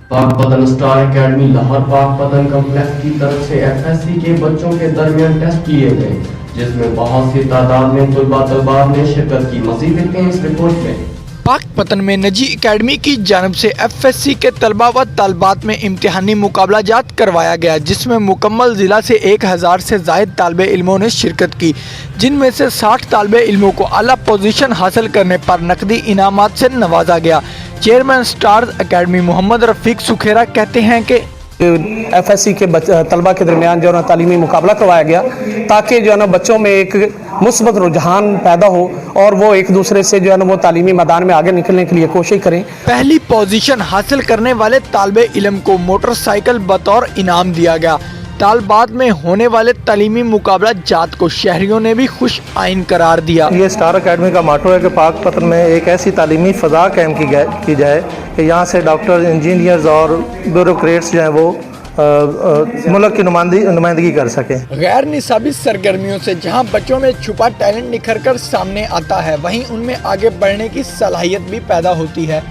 पाक पतन star academy Lahore पाक पतन कम्प्लेक्स की तरफ से FSC के बच्चों के दरमियान टेस्ट किए गए, जिसमें बहुत सी तादाद में तलबा ने शिरकत की। मज़ीद देखते हैं इस रिपोर्ट में। पाक पतन में नजी एकेडमी की जानब से FSC के तलबा व तालबात में इम्तिहानी मुकाबला जात करवाया गया, जिसमें मुकम्मल ज़िला से 1000 से ज़ायद तालिबे इल्मों ने शिरकत की, जिनमें से 60 तालिबे इल्मों को आला पोजीशन हासिल करने पर नकदी इनामात से नवाजा गया। Chairman star academy Mohammad Rafiq Sukhera कहते हैं कि FSC के तलबा के दरमियान जो है ना तालीमी मुकाबला करवाया गया, ताकि जो है ना बच्चों में एक मुस्बत रुझान पैदा हो और वो एक दूसरे से जो है ना वो तालीमी मैदान में आगे निकलने के लिए कोशिश करें। पहली पोजीशन हासिल करने वाले तालिबे इल्म को मोटरसाइकिल बतौर इनाम दिया गया। तालबात में होने वाले तालीमी मुकाबला जात को शहरियों ने भी खुश आइन करार दिया। ये स्टार एकेडमी का मोटो है कि पाक पतन में एक ऐसी तालीमी फ़ज़ा कायम की जाए कि यहाँ से डॉक्टर, इंजीनियर्स और ब्यूरोक्रेट्स जो हैं वो मुल्क की नुमाइंदगी कर सकें। गैर निसाबी सरगर्मियों से जहाँ बच्चों में छुपा टैलेंट निखर कर सामने आता है, वहीं उनमें आगे बढ़ने की सलाहियत भी पैदा होती है।